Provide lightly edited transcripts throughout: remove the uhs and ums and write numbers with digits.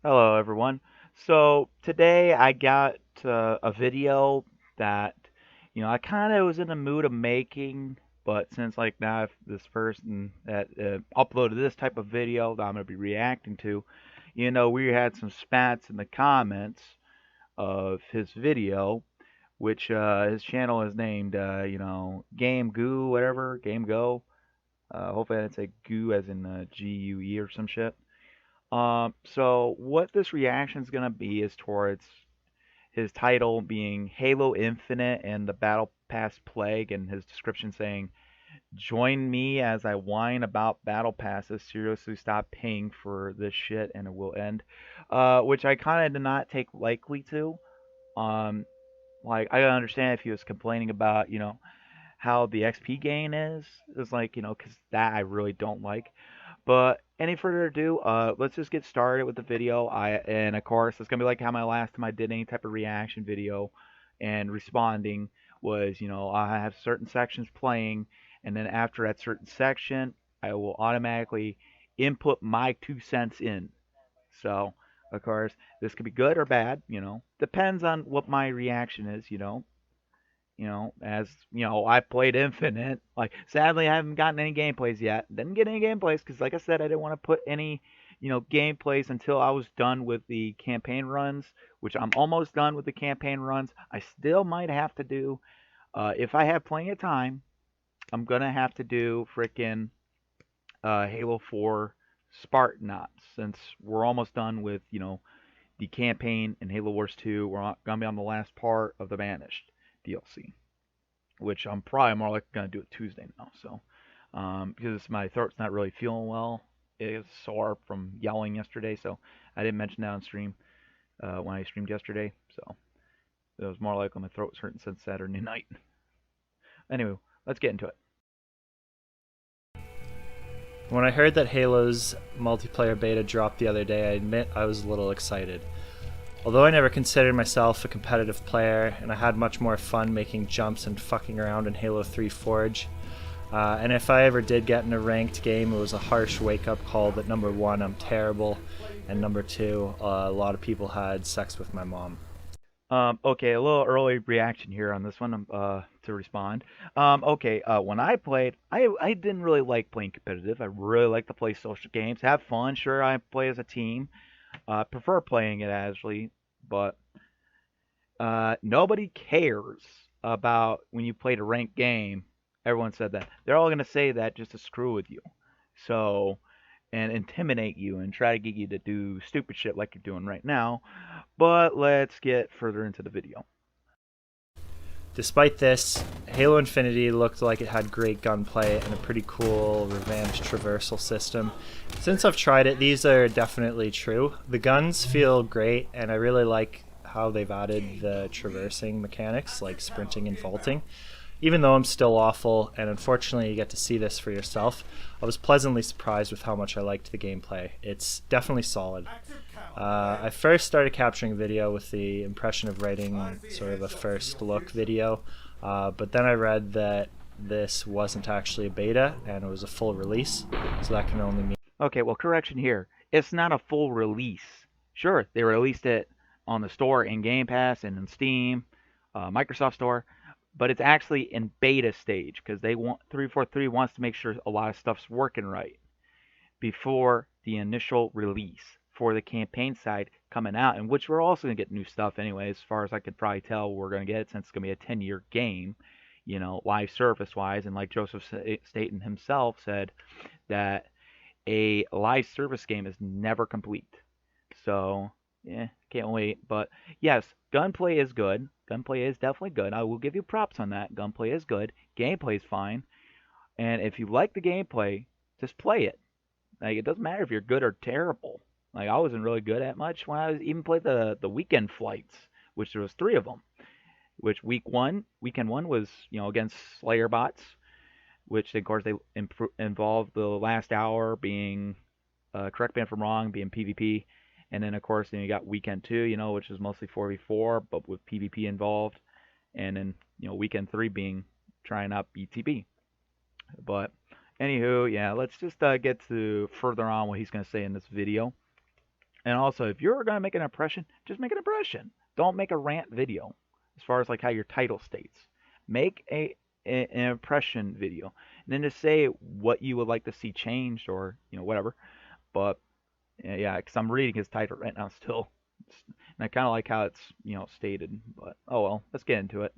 Hello, everyone. So today I got a video that I kind of was in the mood of making, but since like now if this person that uploaded this type of video that I'm gonna be reacting to, we had some spats in the comments of his video, which his channel is named Game Goo, whatever, Game Go. Hopefully I didn't say Goo as in GUE or some shit. So what this reaction is gonna be is towards his title being Halo Infinite and the Battle Pass Plague, and his description saying, "Join me as I whine about Battle Passes. Seriously, stop paying for this shit, and it will end." Which I kind of did not take likely to. Um, like I understand if he was complaining about, how the XP gain is. It's like, because that I really don't like. But any further ado, let's just get started with the video. And of course it's gonna be like how my last time I did any type of reaction video and responding was, I have certain sections playing, and then after that certain section, I will automatically input my 2 cents in. So of course this could be good or bad, depends on what my reaction is, as I played Infinite. Like, sadly, I haven't gotten any gameplays yet. Didn't get any gameplays because, like I said, I didn't want to put any, gameplays until I was done with the campaign runs, which I'm almost done with the campaign runs. I still might have to do, if I have plenty of time, I'm gonna have to do frickin' Halo 4 Spartanauts since we're almost done with, the campaign in Halo Wars 2. We're gonna be on the last part of the Vanished DLC, which I'm probably more likely gonna do it Tuesday now. So, because my throat's not really feeling well, it's sore from yelling yesterday. So I didn't mention that on stream when I streamed yesterday. So it was more likely my throat was hurting since Saturday night. Anyway, let's get into it. When I heard that Halo's multiplayer beta dropped the other day, I admit I was a little excited. Although I never considered myself a competitive player, and I had much more fun making jumps and fucking around in Halo 3 Forge, and if I ever did get in a ranked game, it was a harsh wake-up call that number one, I'm terrible, and number two, a lot of people had sex with my mom. Okay, a little early reaction here on this one to respond. Okay, when I played, I didn't really like playing competitive. I really like to play social games, have fun. Sure, I play as a team. Prefer playing it actually, but nobody cares about when you played a ranked game. Everyone said that. They're all gonna say that just to screw with you. So, and intimidate you and try to get you to do stupid shit like you're doing right now. But let's get further into the video. Despite this, Halo Infinity looked like it had great gunplay and a pretty cool revamped traversal system. Since I've tried it, these are definitely true. The guns feel great, and I really like how they've added the traversing mechanics like sprinting and vaulting. Even though I'm still awful, and unfortunately you get to see this for yourself, I was pleasantly surprised with how much I liked the gameplay. It's definitely solid. I first started capturing video with the impression of writing sort of a first look video, but then I read that this wasn't actually a beta and it was a full release, so that can only mean. Okay, well, correction here. It's not a full release. Sure, they released it on the store in Game Pass and in Steam, Microsoft Store, but it's actually in beta stage because they want 343 wants to make sure a lot of stuff's working right before the initial release for the campaign side coming out, in which we're also gonna get new stuff anyway. As far as I could probably tell, we're gonna get it since it's gonna be a 10-year game, live service wise, and like Joseph Staten himself said that a live service game is never complete. So, yeah, can't wait. But yes, gunplay is good. Gunplay is definitely good. I will give you props on that. Gunplay is good. Gameplay is fine. And if you like the gameplay, just play it. Like, it doesn't matter if you're good or terrible. Like, I wasn't really good at much when I was even played the weekend flights, which there was three of them. Which weekend one was against Slayer bots, which of course they involved the last hour being, correct me if I'm wrong, being PvP, and then of course then you got weekend two, which is mostly 4v4 but with PvP involved, and then weekend three being trying out BTB. But anywho, yeah, let's just get to further on what he's gonna say in this video. And also, if you're gonna make an impression, just make an impression. Don't make a rant video. As far as like how your title states, make an impression video, and then just say what you would like to see changed or whatever. But yeah, because I'm reading his title right now still, and I kind of like how it's stated. But oh well, let's get into it.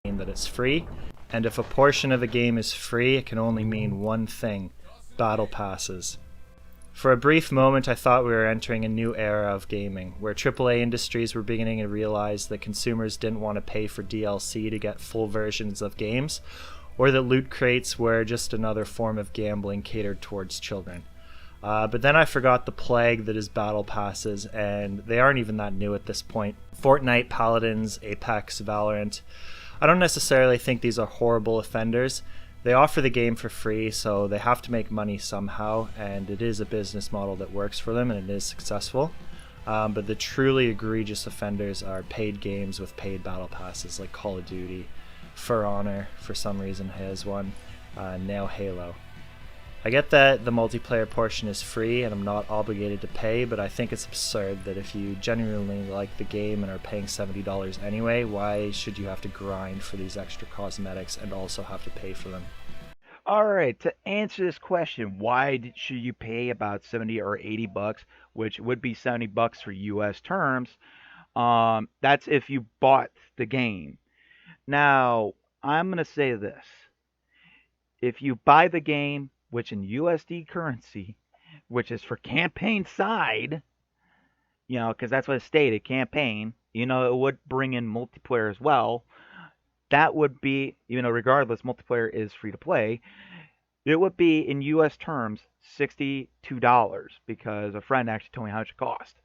That it's free, and if a portion of a game is free, it can only mean one thing: battle passes. For a brief moment, I thought we were entering a new era of gaming, where AAA industries were beginning to realize that consumers didn't want to pay for DLC to get full versions of games, or that loot crates were just another form of gambling catered towards children. But then I forgot the plague that is battle passes, and they aren't even that new at this point. Fortnite, Paladins, Apex, Valorant. I don't necessarily think these are horrible offenders. They offer the game for free, so they have to make money somehow, and it is a business model that works for them, and it is successful. But the truly egregious offenders are paid games with paid battle passes, like Call of Duty, For Honor, for some reason has one, now Halo. I get that the multiplayer portion is free and I'm not obligated to pay, but I think it's absurd that if you genuinely like the game and are paying $70 anyway, why should you have to grind for these extra cosmetics and also have to pay for them? All right, to answer this question, should you pay about 70 or 80 bucks, which would be 70 bucks for US terms? That's if you bought the game. Now, I'm going to say this. If you buy the game, which in USD currency, which is for campaign side, because that's what it stated, campaign, it would bring in multiplayer as well. That would be, regardless, multiplayer is free to play. It would be in US terms $62 because a friend actually told me how much it cost,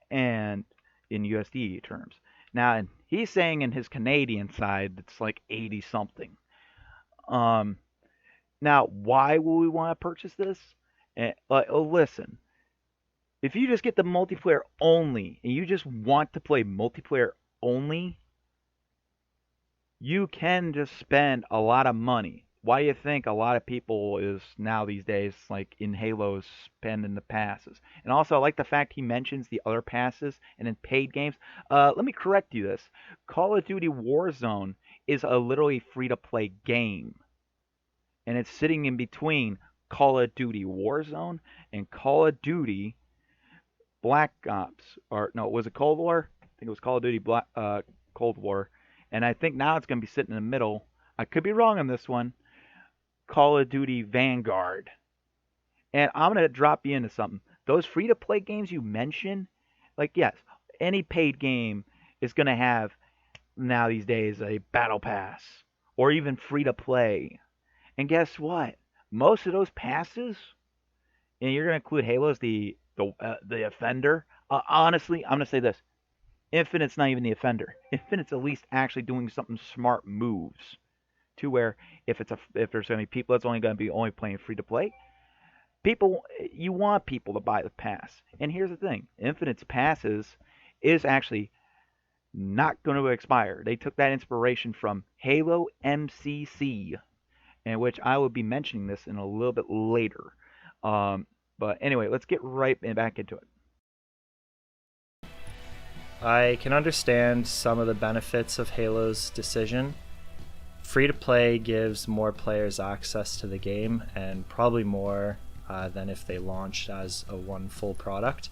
and in USD terms. Now, he's saying in his Canadian side it's like 80 something. Now, why will we want to purchase this? Listen, if you just get the multiplayer only and you just want to play multiplayer only, you can just spend a lot of money. Why do you think a lot of people is now these days like in Halo spending the passes? And also, I like the fact he mentions the other passes and in paid games. Let me correct you this. Call of Duty Warzone is a literally free-to-play game. And it's sitting in between Call of Duty Warzone and Call of Duty Black Ops. Or no, was it Cold War? I think it was Call of Duty Cold War. And I think now it's going to be sitting in the middle. I could be wrong on this one. Call of Duty Vanguard. And I'm going to drop you into something. Those free-to-play games you mentioned, like, yes, any paid game is going to have, now these days, a battle pass. Or even free-to-play. And guess what? Most of those passes, and you're going to include Halo as the offender. Honestly, I'm going to say this: Infinite's not even the offender. Infinite's at least actually doing something smart moves, to where if there's going to be people that's only going to be only playing free to play, you want people to buy the pass. And here's the thing: Infinite's passes is actually not going to expire. They took that inspiration from Halo MCC, in which I will be mentioning this in a little bit later. But anyway, let's get right back into it. I can understand some of the benefits of Halo's decision. Free-to-play gives more players access to the game, and probably more than if they launched as a one full product.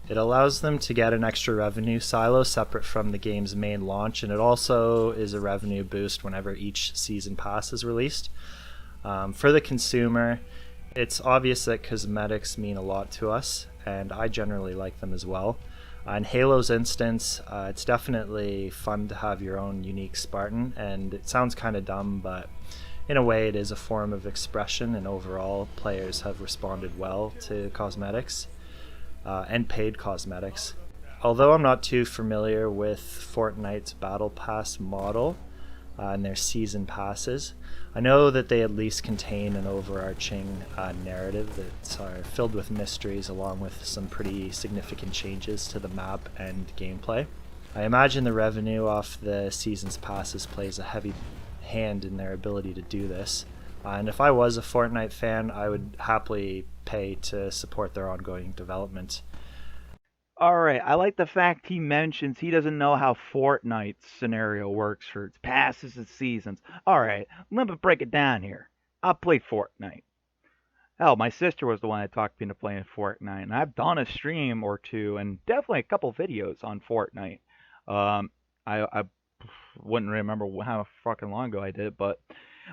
It allows them to get an extra revenue silo separate from the game's main launch, and it also is a revenue boost whenever each season pass is released. For the consumer, it's obvious that cosmetics mean a lot to us, and I generally like them as well. In Halo's instance, it's definitely fun to have your own unique Spartan, and it sounds kind of dumb, but in a way it is a form of expression, and overall players have responded well to cosmetics. And paid cosmetics. Although I'm not too familiar with Fortnite's Battle Pass model and their season passes, I know that they at least contain an overarching narrative that's filled with mysteries, along with some pretty significant changes to the map and gameplay. I imagine the revenue off the season's passes plays a heavy hand in their ability to do this. And if I was a Fortnite fan, I would happily pay to support their ongoing development. All right, I like the fact he mentions he doesn't know how Fortnite's scenario works for its passes and seasons. All right, let me break it down here. I play Fortnite. Hell, my sister was the one that talked me into playing Fortnite, and I've done a stream or two and definitely a couple videos on Fortnite. Um, I wouldn't remember how fucking long ago I did, but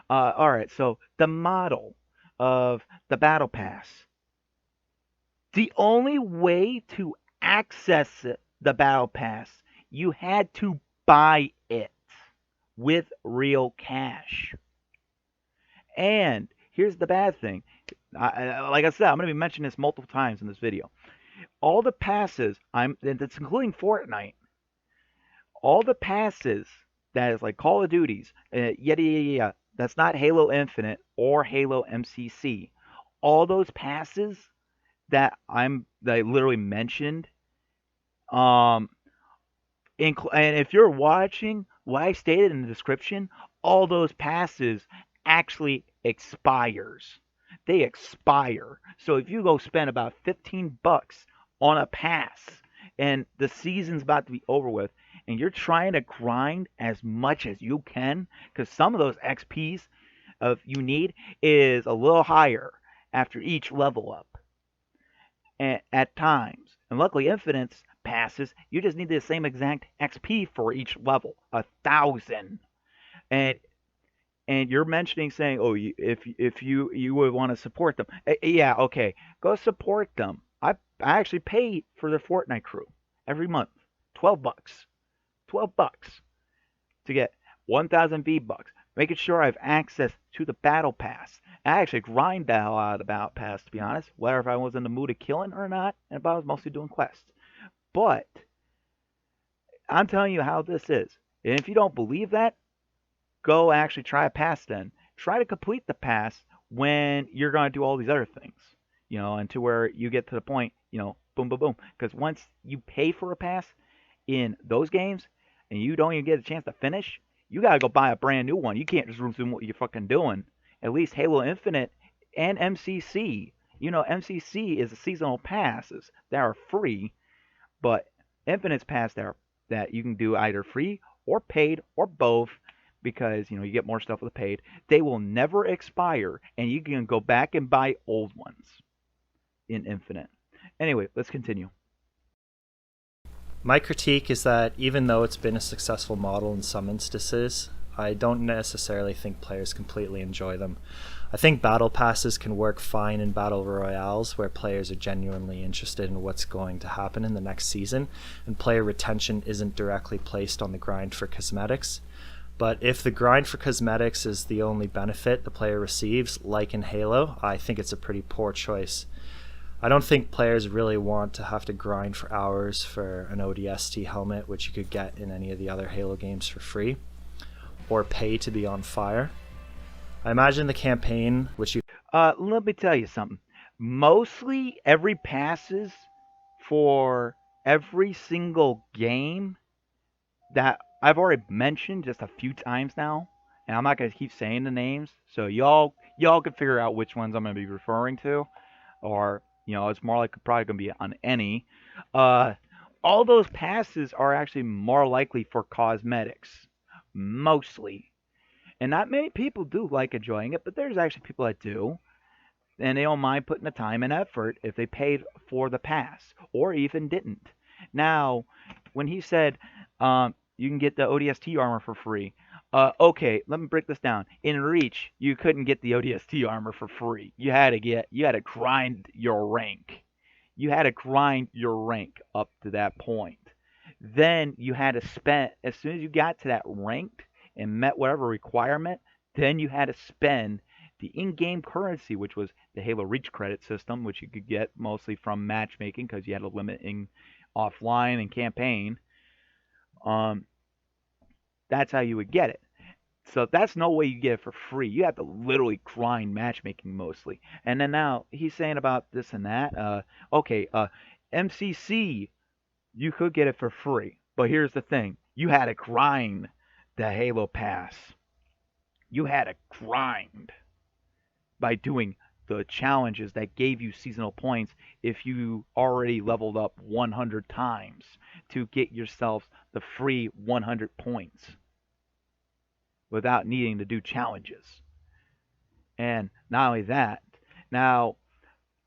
all right. So the model of the battle pass, the only way to access it, the battle pass, you had to buy it with real cash. And here's the bad thing. Like I said, I'm going to be mentioning this multiple times in this video. All the passes, and it's including Fortnite, all the passes that is like Call of Duties, yada yada yada, that's not Halo Infinite or Halo MCC. All those passes that I literally mentioned, um, and if you're watching what I stated in the description, all those passes actually expires. They expire. So if you go spend about 15 bucks on a pass and the season's about to be over with and you're trying to grind as much as you can cuz some of those XPs of you need is a little higher after each level up at times. And luckily, Infinite's passes, you just need the same exact XP for each level, 1,000. And you're mentioning saying, oh, if you would want to support them, yeah, okay, go support them. I actually pay for the Fortnite crew every month, 12 bucks, 12 bucks to get 1,000 V bucks, making sure I have access to the battle pass. I actually grind the hell out of the battle pass, to be honest, whether if I was in the mood of killing or not, and if I was mostly doing quests. But I'm telling you how this is. And if you don't believe that, go actually try a pass then. Try to complete the pass when you're going to do all these other things, and to where you get to the point, boom, boom, boom. Because once you pay for a pass in those games and you don't even get a chance to finish, you got to go buy a brand new one. You can't just resume what you're fucking doing. At least Halo Infinite and MCC. MCC is a seasonal passes that are free, but Infinite's pass that you can do either free or paid or both because you get more stuff with the paid. They will never expire, and you can go back and buy old ones in Infinite. Anyway, let's continue. My critique is that even though it's been a successful model in some instances, I don't necessarily think players completely enjoy them. I think battle passes can work fine in battle royales where players are genuinely interested in what's going to happen in the next season and player retention isn't directly placed on the grind for cosmetics. But if the grind for cosmetics is the only benefit the player receives, like in Halo, I think it's a pretty poor choice. I don't think players really want to have to grind for hours for an ODST helmet, which you could get in any of the other Halo games for free, or pay to be on fire. I imagine the campaign, which you Let me tell you something. Mostly every passes for every single game that I've already mentioned just a few times now, and I'm not gonna keep saying the names, so y'all can figure out which ones I'm gonna be referring to, or it's more like probably gonna be on any. Uh, all those passes are actually more likely for cosmetics, mostly, and not many people do like enjoying it, but there's actually people that do, and they don't mind putting the time and effort if they paid for the pass or even didn't. Now, when he said you can get the ODST armor for free, okay, let me break this down. In Reach, you couldn't get the ODST armor for free. You had to grind your rank. You had to grind your rank up to that point. Then you had to spend as soon as you got to that rank and met whatever requirement, then you had to spend the in-game currency, which was the Halo Reach credit system, which you could get mostly from matchmaking because you had a limit in offline and campaign. Um, that's how you would get it. So that's no way you get it for free. You have to literally grind matchmaking mostly. And then now he's saying about this and that. Okay, MCC, you could get it for free. But here's the thing. You had to grind the Halo Pass. You had to grind. by doing the challenges that gave you seasonal points if you already leveled up 100 times to get yourself the free 100 points without needing to do challenges. And not only that, now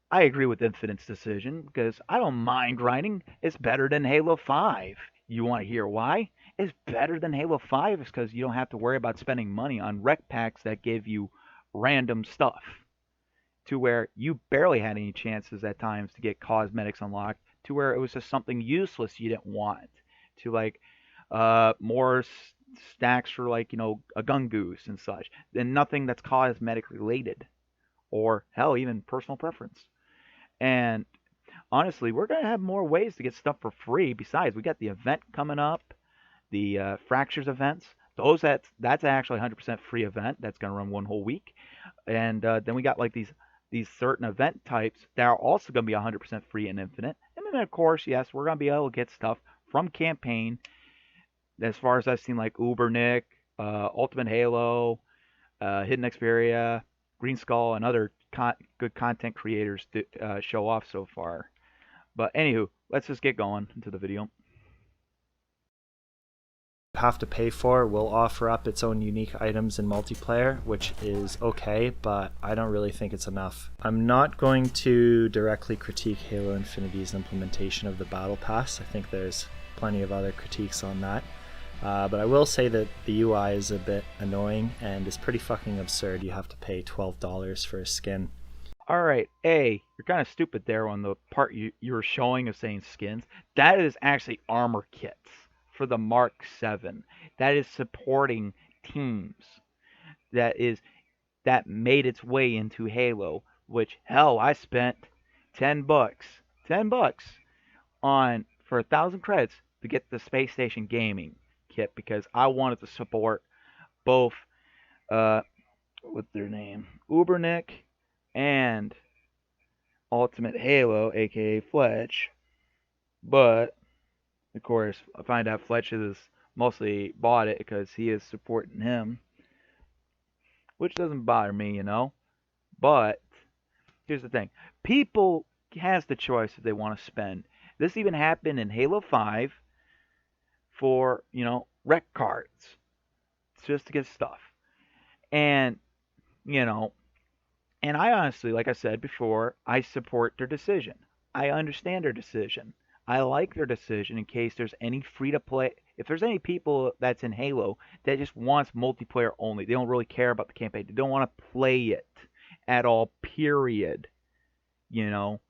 I agree with Infinite's decision because I don't mind grinding. It's better than Halo 5. You want to hear why? It's better than Halo 5 is because you don't have to worry about spending money on rec packs that give you random stuff to where you barely had any chances at times to get cosmetics unlocked to where it was just something useless you didn't want to like more stacks for like a gun goose and such and nothing that's cosmetic related or hell even personal preference. And honestly, we're gonna have more ways to get stuff for free. Besides, we got the event coming up, the fractures events. That's actually a 100% free event that's gonna run one whole week. And then we got like these certain event types that are also gonna be 100% free in Infinite. And then of course, yes, we're gonna be able to get stuff from campaign. As far as I've seen, like Ubernick, Ultimate Halo, Hidden Xperia, Green Skull, and other good content creators to show off so far. But anywho, let's just get going into the video. Have to pay for will offer up its own unique items in multiplayer, which is okay, but I don't really think it's enough. I'm not going to directly critique Halo Infinity's implementation of the Battle Pass. I think there's plenty of other critiques on that. But I will say that the UI is a bit annoying and it's pretty fucking absurd. You have to pay $12 for a skin. Alright, A, you're kind of stupid there on the part you were showing of saying skins. That is actually armor kits for the Mark 7. That is supporting teams. That made its way into Halo, which hell I spent $10 on for 1,000 credits to get the Space Station Gaming kit because I wanted to support both what's their name? Ubernick and Ultimate Halo, aka Fletch. But of course, I find out Fletch is mostly bought it because he is supporting him, which doesn't bother me. But here's the thing: people has the choice if they want to spend. This even happened in Halo 5 for rec cards just to get stuff, and you know And I honestly, like I said before, I support their decision. I understand their decision. I like their decision in case there's any free to play. If there's any people that's in Halo that just wants multiplayer only, they don't really care about the campaign. They don't want to play it at all, period. You know?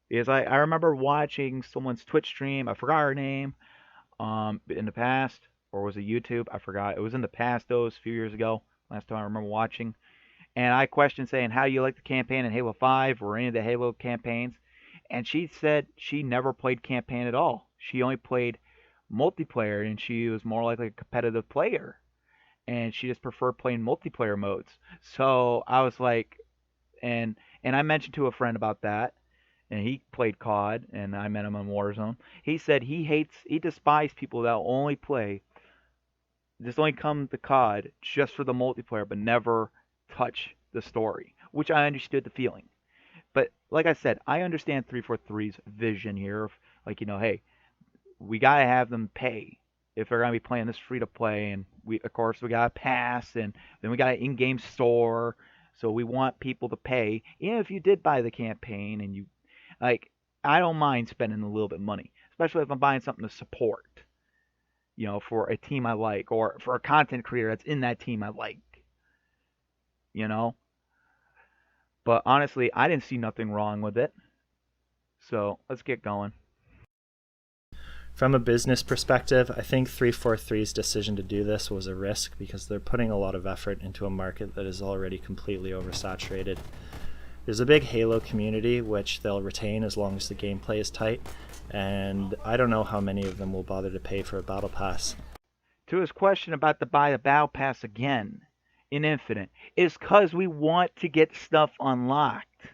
Because I remember watching someone's Twitch stream, I forgot her name, in the past, or was it YouTube? I forgot. It was in the past, though, it was a few years ago, last time I remember watching. And I questioned saying, how do you like the campaign in Halo 5 or any of the Halo campaigns? And she said she never played campaign at all. She only played multiplayer, and she was more like a competitive player. And she just preferred playing multiplayer modes. So I was like, and I mentioned to a friend about that, and he played COD, and I met him on Warzone. He said he despises people that only play, just only come to COD just for the multiplayer, but never touch the story, which I understood the feeling. But like I said, I understand 343's vision here of like, hey, we gotta have them pay if they're gonna be playing this free to play, and we of course we got a pass, and then we got an in-game store, so we want people to pay. Even if you did buy the campaign and you like, I don't mind spending a little bit of money, especially if I'm buying something to support, for a team I like or for a content creator that's in that team I like, you know. But honestly, I didn't see nothing wrong with it. So let's get going. From a business perspective, I think 343's decision to do this was a risk because they're putting a lot of effort into a market that is already completely oversaturated. There's a big Halo community, which they'll retain as long as the gameplay is tight, and I don't know how many of them will bother to pay for a battle pass. To his question about the buy the battle pass again in Infinite, is because we want to get stuff unlocked,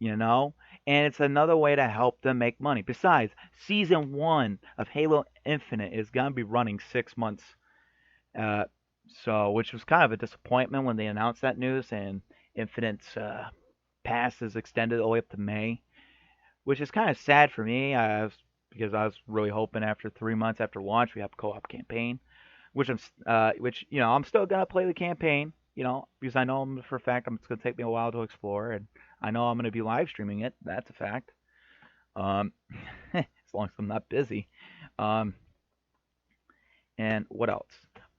and it's another way to help them make money. Besides, Season 1 of Halo Infinite is going to be running 6 months, which was kind of a disappointment when they announced that news, and Infinite's pass is extended all the way up to May, which is kind of sad for me. Because I was really hoping after 3 months after launch we have a co-op campaign, which I'm still gonna play the campaign, because I know for a fact it's gonna take me a while to explore, and I know I'm gonna be live streaming it. That's a fact. Um, as long as I'm not busy. Um, and what else?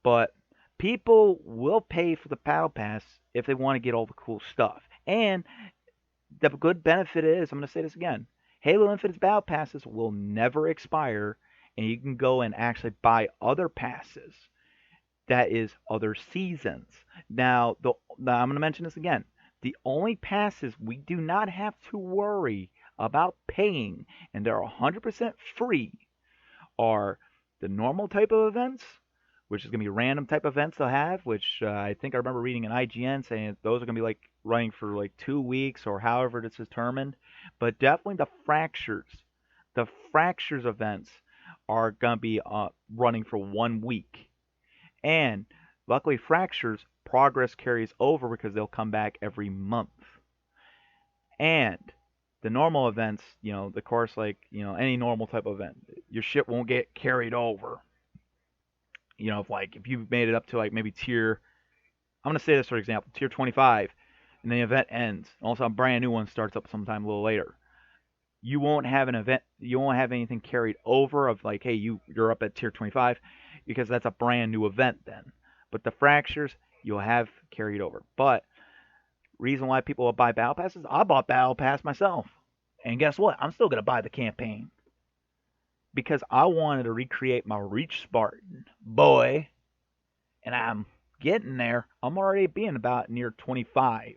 But people will pay for the battle pass if they want to get all the cool stuff. And the good benefit is, I'm going to say this again, Halo Infinite's battle passes will never expire, and you can go and actually buy other passes. That is other seasons. Now I'm going to mention this again. The only passes we do not have to worry about paying, and they're 100% free, are the normal type of events, which is going to be random type events they'll have, which I think I remember reading an IGN saying those are going to be like running for like 2 weeks or however it's determined. But definitely the fractures. The fractures events are going to be running for 1 week. And luckily, fractures progress carries over because they'll come back every month. And the normal events, the course, like, any normal type of event, your ship won't get carried over. If you've made it up to like maybe I'm going to say this for example, tier 25, and the event ends, and also a brand new one starts up sometime a little later. You won't have anything carried over of like, hey, you're up at tier 25, because that's a brand new event then. But the fractures you'll have carried over. But reason why people will buy battle passes, I bought battle pass myself, and guess what? I'm still gonna buy the campaign because I wanted to recreate my Reach Spartan boy, and I'm getting there. I'm already being about near 25,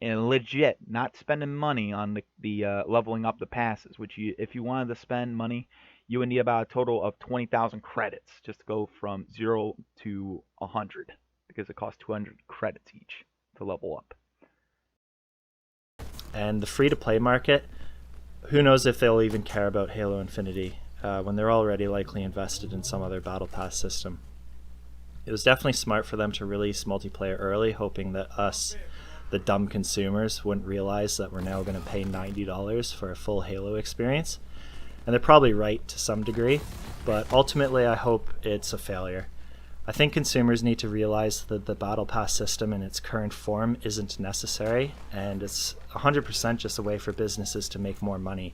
and legit not spending money on the leveling up the passes. Which if you wanted to spend money, you would need about a total of 20,000 credits just to go from 0 to 100, because it costs 200 credits each to level up. And the free-to-play market, who knows if they'll even care about Halo Infinity when they're already likely invested in some other battle pass system. It was definitely smart for them to release multiplayer early, hoping that us, the dumb consumers, wouldn't realize that we're now going to pay $90 for a full Halo experience. And they're probably right to some degree, but ultimately I hope it's a failure. I think consumers need to realize that the Battle Pass system in its current form isn't necessary, and it's 100% just a way for businesses to make more money.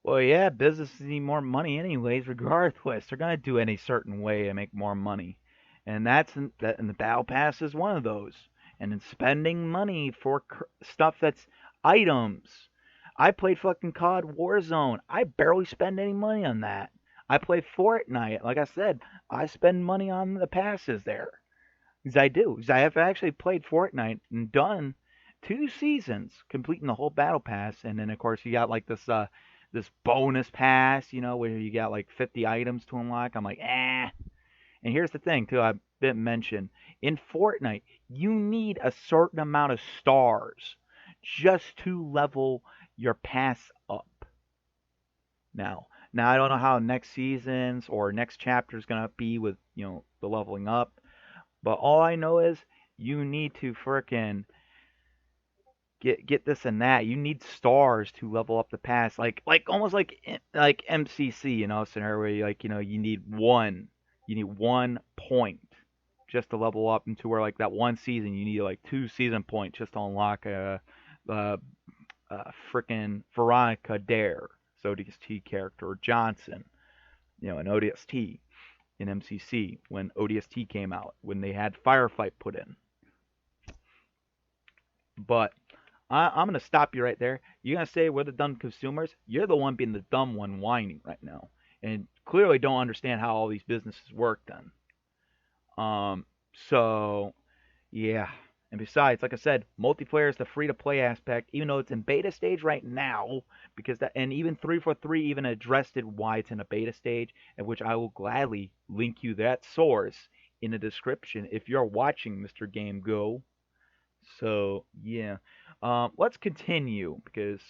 Well, yeah, businesses need more money anyways, regardless. They're gonna do any certain way to make more money, and and the Battle Pass is one of those. And then spending money for stuff that's items. I played fucking COD Warzone. I barely spend any money on that. I play Fortnite. Like I said, I spend money on the passes there. Because I do. Because I have actually played Fortnite and done 2 seasons, completing the whole battle pass. And then of course you got like this bonus pass, where you got like 50 items to unlock. I'm like, eh. And here's the thing too, I didn't mention. In Fortnite, you need a certain amount of stars just to level your pass up. Now I don't know how next seasons or next chapter is gonna be with the leveling up, but all I know is you need to frickin' get this and that. You need stars to level up the pass, like almost like MCC, scenario where you need 1 point just to level up into where like that one season you need like 2 season points just to unlock a frickin' Veronica Dare, ODST character, or Johnson, an ODST in MCC when ODST came out, when they had Firefight put in. But I'm going to stop you right there. You're going to say we're the dumb consumers. You're the one being the dumb one whining right now. And clearly don't understand how all these businesses work then. So, yeah. And besides, like I said, multiplayer is the free-to-play aspect, even though it's in beta stage right now, and even 343 even addressed it why it's in a beta stage, at which I will gladly link you that source in the description if you're watching, Mr. Game Goo. So, yeah. Let's continue, because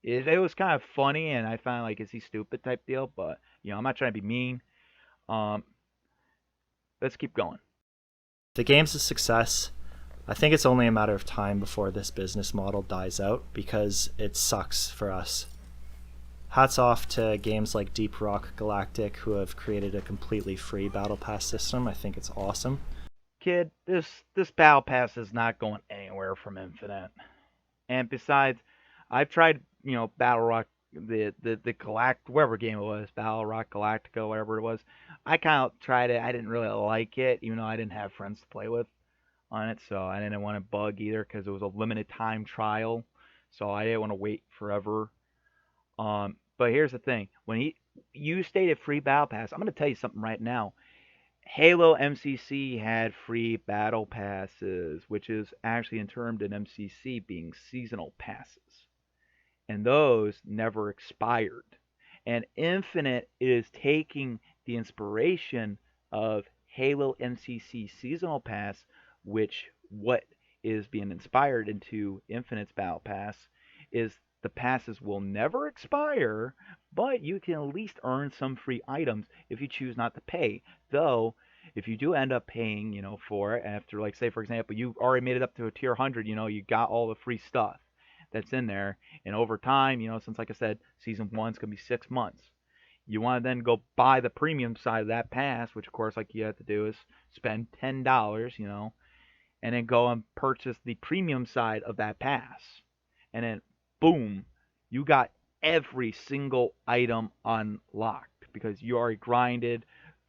it was kind of funny, and I found like, is he stupid type deal, but, I'm not trying to be mean. Let's keep going. The game's a success. I think it's only a matter of time before this business model dies out because it sucks for us. Hats off to games like Deep Rock Galactic who have created a completely free battle pass system. I think it's awesome. Kid, this battle pass is not going anywhere from Infinite. And besides, I've tried, Battle Rock, the Galact, whatever game it was, Battle Rock Galactica, whatever it was. I kind of tried it. I didn't really like it, even though I didn't have friends to play with on it, so I didn't want to bug either because it was a limited time trial, so I didn't want to wait forever. But here's the thing: when you stated free battle pass, I'm going to tell you something right now. Halo MCC had free battle passes, which is actually termed in MCC being seasonal passes, and those never expired. And Infinite is taking the inspiration of Halo MCC seasonal pass, which what is being inspired into Infinite's battle pass is the passes will never expire, but you can at least earn some free items if you choose not to pay. Though, if you do end up paying, for it after, like, say, for example, you already made it up to a tier 100, you got all the free stuff that's in there, and over time, since, like I said, season one's gonna be 6 months, you want to then go buy the premium side of that pass, which of course, like you have to do, is spend $10, and then go and purchase the premium side of that pass, and then boom, you got every single item unlocked because you already grinded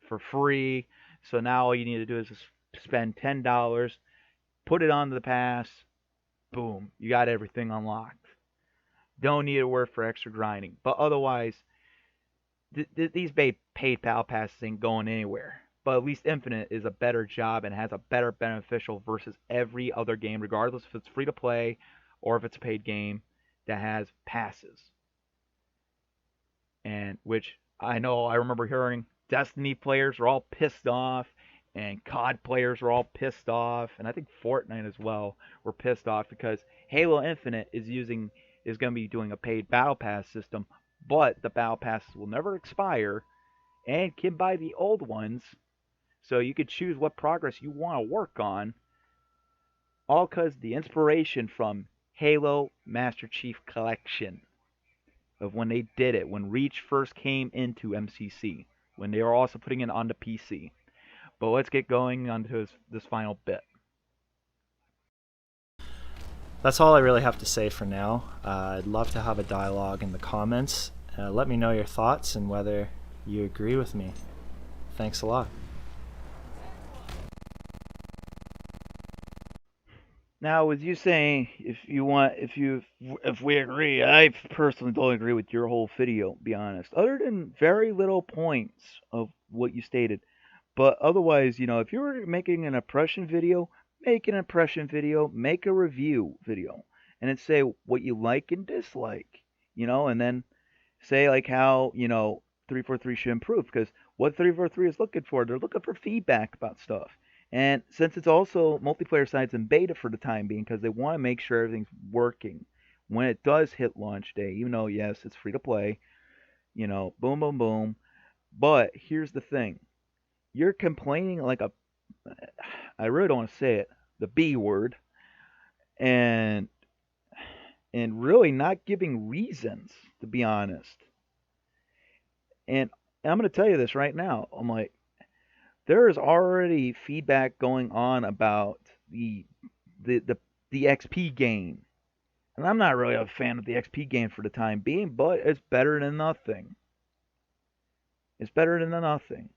for free. So now all you need to do is just spend $10, put it on the pass, boom, you got everything unlocked. Don't need to work for extra grinding. But otherwise, these paid battle passes ain't going anywhere. But at least Infinite is a better job and has a better beneficial versus every other game, regardless if it's free to play or if it's a paid game that has passes. And which I remember hearing Destiny players are all pissed off, and COD players are all pissed off, and I think Fortnite as well were pissed off because Halo Infinite is going to be doing a paid battle pass system, but the battle passes will never expire and can buy the old ones, so you could choose what progress you want to work on. All because the inspiration from Halo Master Chief Collection of when they did it, when Reach first came into MCC, when they were also putting it on the PC. But let's get going on to this final bit. That's all I really have to say for now. I'd love to have a dialogue in the comments. Let me know your thoughts and whether you agree with me. Thanks a lot. Now, with you saying if we agree, I personally don't agree with your whole video. To be honest, other than very little points of what you stated, but otherwise, if you were making an impression video, make an impression video, make a review video, and then say what you like and dislike, and then say like how 343 should improve because what 343 is looking for, they're looking for feedback about stuff. And since it's also multiplayer sites in beta for the time being, because they want to make sure everything's working when it does hit launch day, even though yes, it's free to play, boom, boom, boom. But here's the thing: you're complaining like a, I really don't want to say it, the B word, and really not giving reasons, to be honest. And I'm going to tell you this right now. I'm like, there is already feedback going on about the the the XP gain. And I'm not really a fan of the XP gain for the time being, but it's better than nothing. It's better than nothing.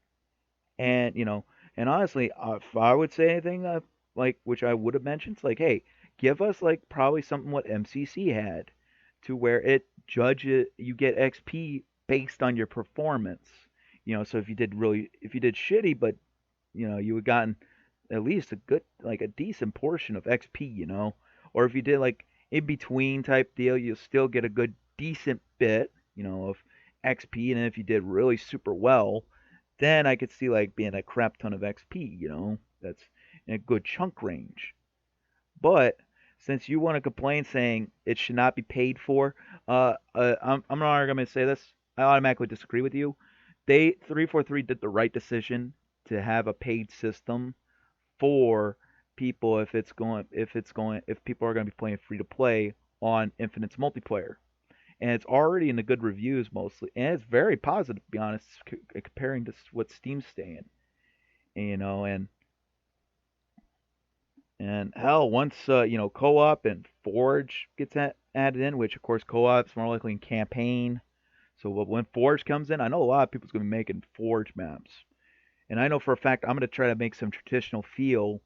And and honestly, if I would say anything like which I would have mentioned, it's like, hey, give us like probably something what MCC had, to where it judges you get XP based on your performance. So if you did shitty, but you had gotten at least a good, like a decent portion of XP, or if you did like in between type deal, you'll still get a good decent bit, of XP, and then if you did really super well, then I could see like being a crap ton of XP, that's in a good chunk range. But since you want to complain saying it should not be paid for, I'm not going to say this. I automatically disagree with you. 343 did the right decision to have a paid system for people if people are going to be playing free to play on Infinite's multiplayer. And it's already in the good reviews mostly, and it's very positive to be honest, comparing to what Steam's saying. You know, and hell, once co-op and Forge gets added in, which of course co-op's more likely in campaign. So when Forge comes in, I know a lot of people's going to be making Forge maps. And I know for a fact I'm going to try to make some traditional feel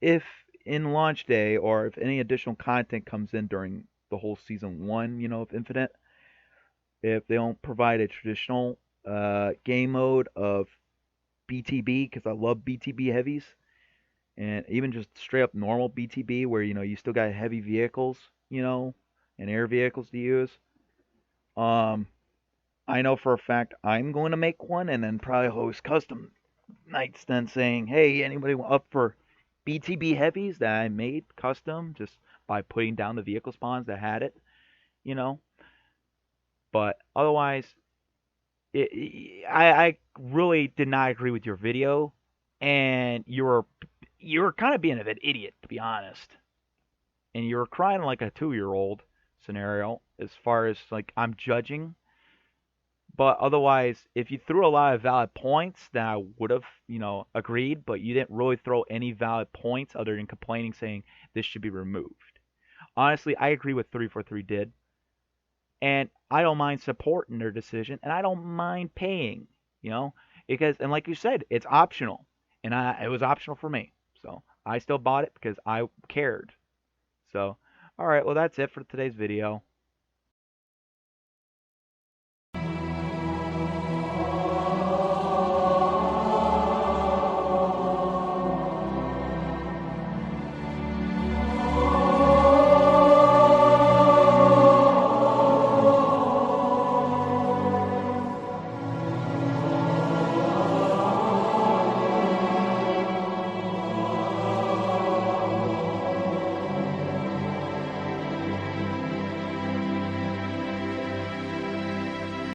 if in launch day or if any additional content comes in during the whole season 1, of Infinite, if they don't provide a traditional game mode of BTB, because I love BTB heavies, and even just straight up normal BTB where you still got heavy vehicles, and air vehicles to use. Um, I know for a fact I'm going to make one and then probably host custom nights then saying, hey, anybody up for BTB heavies that I made custom just by putting down the vehicle spawns that had it, you know. But otherwise, I really did not agree with your video, and you were kind of being an idiot to be honest, and you were crying like a 2-year old scenario as far as like I'm judging. But otherwise, if you threw a lot of valid points, then I would have, agreed. But you didn't really throw any valid points other than complaining, saying this should be removed. Honestly, I agree with 343 did, and I don't mind supporting their decision, and I don't mind paying, because and like you said, it's optional, and it was optional for me, so I still bought it because I cared. So, all right, well that's it for today's video.